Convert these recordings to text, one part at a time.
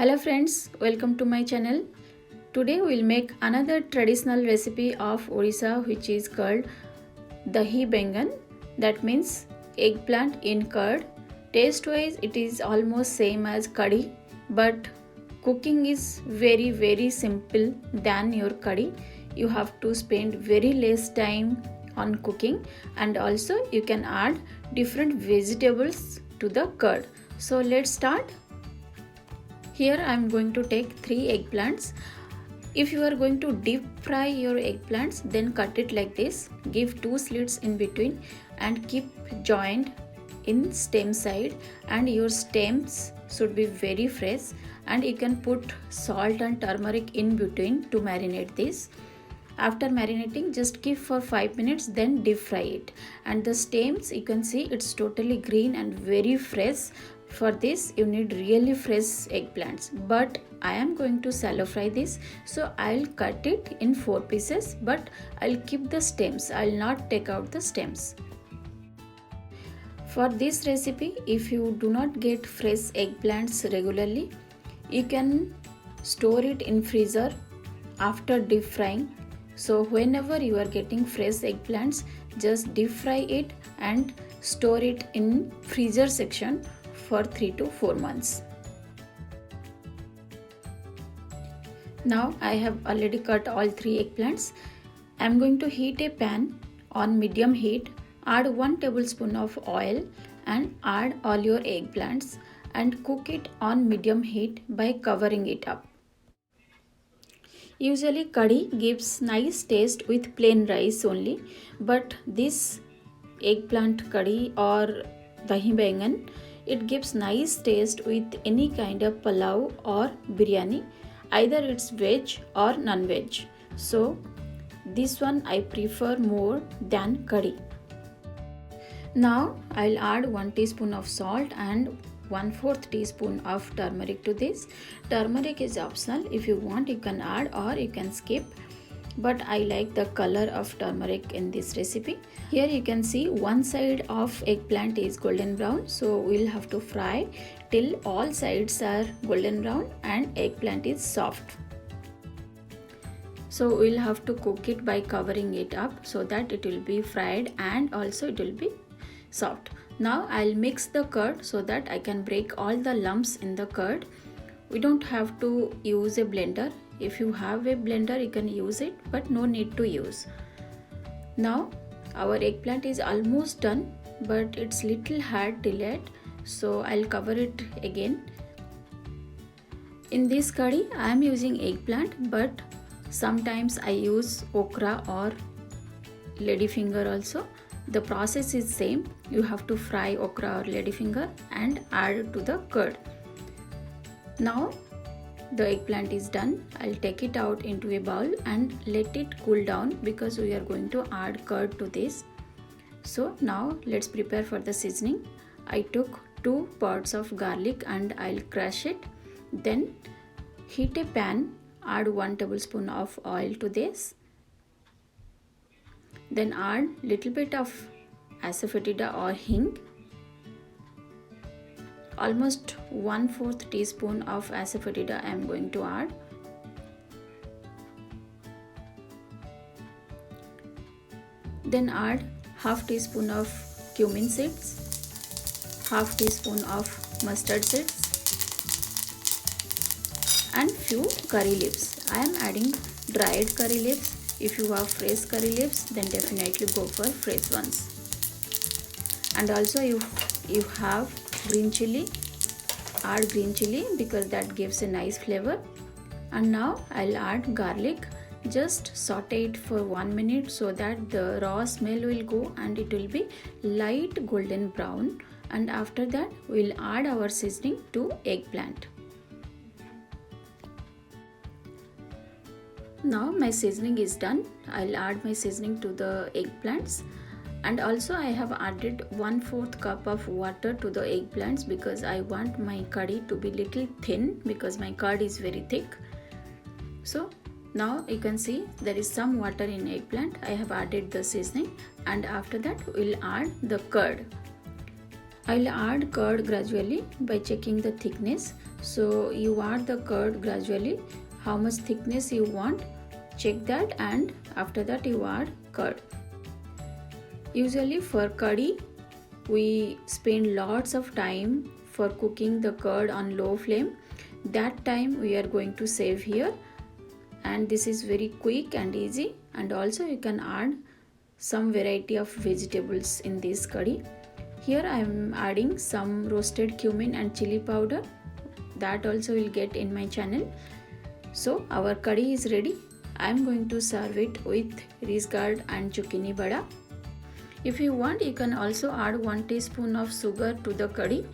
Hello friends, welcome to my channel. Today we will make another traditional recipe of Orissa which is called dahi bengan, that means eggplant in curd. Taste wise it is almost same as curry, but cooking is very simple than your curry. You have to spend very less time on cooking, and also you can add different vegetables to the curd. So let's start. Here I am going to take 3 eggplants. If you are going to deep fry your eggplants, then cut it like this. Give 2 slits in between and keep joined in stem side, and your stems should be very fresh, and you can put salt and turmeric in between to marinate this. After marinating, just keep for 5 minutes, then deep fry it. And the stems, you can see it's totally green and very fresh. For this you need really fresh eggplants, but I am going to shallow fry this, so I'll cut it in 4 pieces, but I'll keep the stems. I'll not take out the stems. For this recipe, if you do not get fresh eggplants regularly, you can store it in freezer after deep frying. So whenever you are getting fresh eggplants, just deep fry it and store it in freezer section for 3 to 4 months. Now I have already cut all 3 eggplants. I am going to heat a pan on medium heat, add 1 tablespoon of oil and add all your eggplants and cook it on medium heat by covering it up. Usually curry gives nice taste with plain rice only, but this eggplant curry or dahi bengan, it gives nice taste with any kind of pulao or biryani, either it's veg or non-veg. So this one I prefer more than curry. Now I'll add 1 teaspoon of salt and 1/4 teaspoon of turmeric to this. Turmeric is optional. If you want, you can add or you can skip, but I like the color of turmeric in this recipe. Here you can see one side of eggplant is golden brown, so we'll have to fry till all sides are golden brown and eggplant is soft. So we'll have to cook it by covering it up so that it will be fried and also it will be soft. Now I'll mix the curd so that I can break all the lumps in the curd. We don't have to use a blender. If you have a blender, you can use it, but no need to use. Now our eggplant is almost done, but it's little hard till yet, so I'll cover it again. In this curry I am using eggplant, but sometimes I use okra or ladyfinger also. The process is same. You have to fry okra or ladyfinger and add to the curd. Now the eggplant is done. I'll take it out into a bowl and let it cool down because we are going to add curd to this. So now let's prepare for the seasoning. I took 2 pods of garlic and I'll crush it. Then heat a pan, add 1 tablespoon of oil to this. Then add little bit of asafoetida or hing. Almost 1/4 teaspoon of asafoetida I am going to add. Then add half teaspoon of cumin seeds, half teaspoon of mustard seeds and few curry leaves. I am adding dried curry leaves. If you have fresh curry leaves, then definitely go for fresh ones. And also you have green chili, add green chili because that gives a nice flavor. And now I'll add garlic. Just saute it for 1 minute so that the raw smell will go and it will be light golden brown. And after that we'll add our seasoning to eggplant. Now my seasoning is done. I'll add my seasoning to the eggplants, and also I have added 1/4 cup of water to the eggplants because I want my curry to be little thin because my curd is very thick. So now you can see there is some water in eggplant. I have added the seasoning, and after that we'll add the curd. I'll add curd gradually by checking the thickness. So you add the curd gradually, how much thickness you want, check that, and after that you add curd. Usually for curry, we spend lots of time for cooking the curd on low flame. That time we are going to save here, and this is very quick and easy, and also you can add some variety of vegetables in this curry. Here I am adding some roasted cumin and chili powder, that also will get in my channel. So our curry is ready. I am going to serve it with rice gourd and zucchini vada. If you want, you can also add 1 teaspoon of sugar to the curry.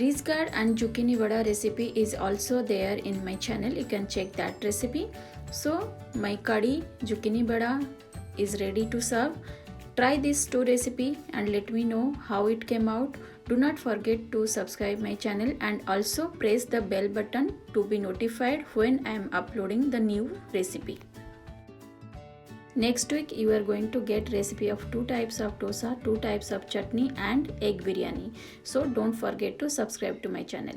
Rice gourd and zucchini vada recipe is also there in my channel. You can check that recipe. So my curry zucchini vada is ready to serve. Try these two recipes and let me know how it came out. Do not forget to subscribe my channel and also press the bell button to be notified when I am uploading the new recipe. Next week you are going to get recipe of 2 types of dosa, 2 types of chutney and egg biryani. So don't forget to subscribe to my channel.